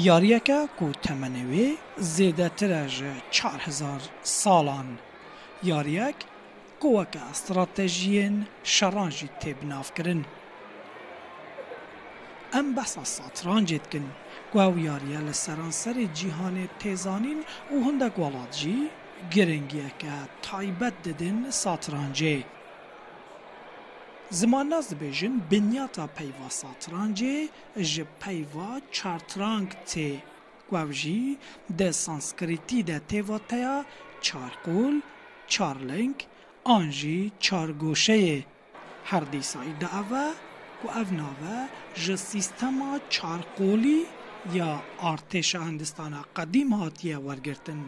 یاریەکە کو تەمەنەوێ زێدەترە ji 4000 ساڵان. یاریەک قوەکە استراتێژیên şeran jî têbinavkirin. Em behsa satrancê dikin ku ew yariye li seranserê cîhanê têzanîn û hindek welat jî giringiyeke taybet didin satrancê. Zimanaz dibêjin binyata peyva satrancê ji peyva çartrang tê ku ev jî di sanskritî de têvateya çarqûl, çarling an jî çargoşeyê. Her dîsayî de ev e ku ev nave ji sîstema çarqolî ya artêşa Hindistana qedîm hatiye wergirtin.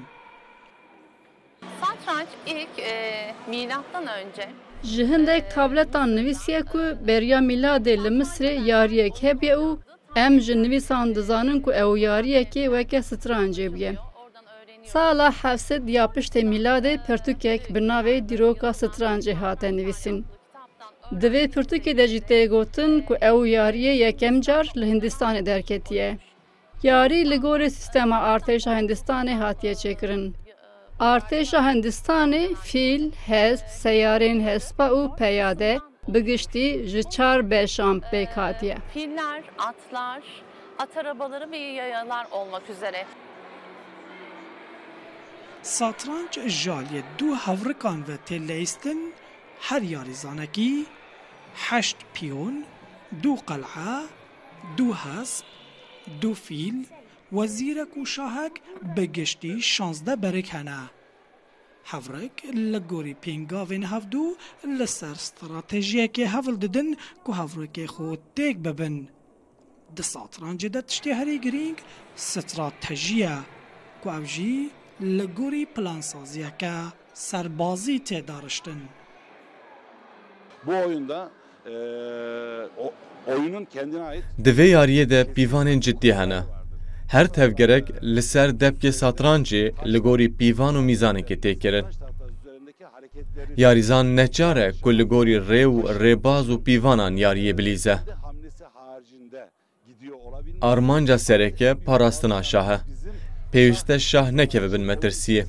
Satranç ilk milattan önce ji hindek tabletan nivîsiye ku beriya miladê li Misrê yariyek hebûye û em ji nivîsan dizanin ku ew yariyekê weke strancê bûye. Sala 700 ya piştê miladê pirtûkek bi navê dîroka strancê hate nivîsîn. Di vê pirtûkê de jî tê gotin ku ew yariyê yekem car li Hindistanê derketiye. Yarî li gorî sîstema artêşa Hindistanê hatiye çêkirin. Artêşa Hindistanê fîl, hesp, seyyarên hespa û peyade bi giştî ji 4 beşan pêk hatiye. Filler, atlar, at arabaları ve yayalar olmak üzere. Satranç jaliyê du hevrikan ve tê lêstin her yarîzanekî 8 pîyon, 2 qel'a, 2 hesp, 2 fîl, wezîrek û şahek bi giştî 16 berek hene. Hevrik li gorî pêngavên hevdû li ser stratejiyekê hevil didin ku hevrikê xwe têk bibin. Di satrancê de tiştê herî girîng stratejî ye ku ev jî li gorî plansaziyeke serbazî tê dariştin. Bu oyunda oyunun kendine ait Di vê yariyê de pîvanên ciddî hene. Her tevgerek li ser depkê satrancê li gorî pîvan û mîzanekê tê kirin. Yarîzan neçare ku li gorî rê û rêbaz û pîvanan yariyê bilîze. Armanca sereke parastina şah e. Pêwîst e şah nekeve bin metirsiyê.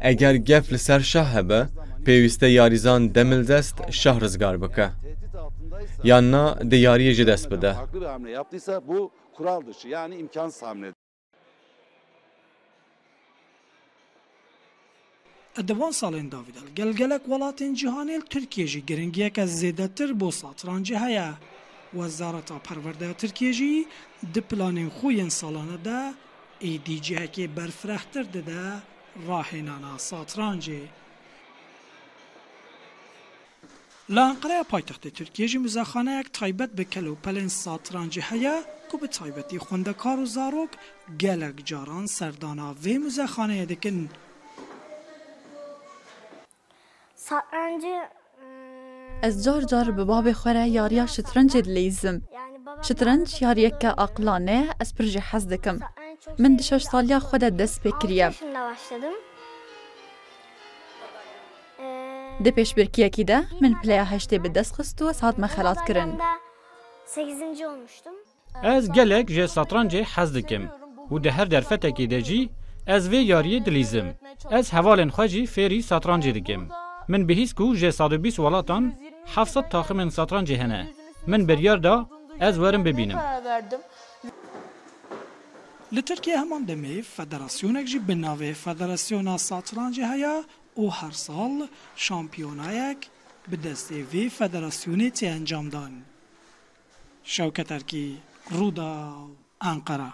Eger gef li ser şah hebe, pêwîst e yarîzan demildest şah rizgar bike. Yanna di yariyê jî dest bide. Farklı bir hamle yaptıysa bu kural dışı, yani imkansız hamle. Di van salên davî de gelgelek welatên cîhanê li Tirkiye jî giringiyeke zêdetir bo satrancê heye. Wezareta Perverdeya Tirkiye jî di planên xwe yên salane de êdî cihekê berfirehtir dide rahênana satrancê. Li Enqereya paytextê Tirkiye jî mizexaneyek taybet bi kelûpelên satrancê heye ku bi taybetî xwendekar û zarok gelek caran serdana vê mizexaneyê dikin. Satrancı Ez car car bi babê xwe re yariya şitrencê dilîzim. Şitrenc yariyeke aqlane ez pir jî hez dikim. Min di 6 saliya xwe de dest pê kiriye. 6 yaşında başladım. Di pêşbirkiyekî de min pileya heştê bi dest xist û ez hatime xelat kirin. 8. olmuştum. Ez gelek ji satrancê hez dikim û di her derfetekê de jî ez vê yariyê dilîzim. Ez hevalên xwe jî fêrî satrancê dikim. Min bihîst ku ji 120 welatan 700 taximên satrancê hene. Min biryar da ez werim bibînim. Li Tirkiye heman demê federasyonek jî bi navê Federasyona Satrancê heye û her sal şampiyonayek bi destê vê federasyonê tê encam dan. Şewket Erkî, Rûda, Ankara.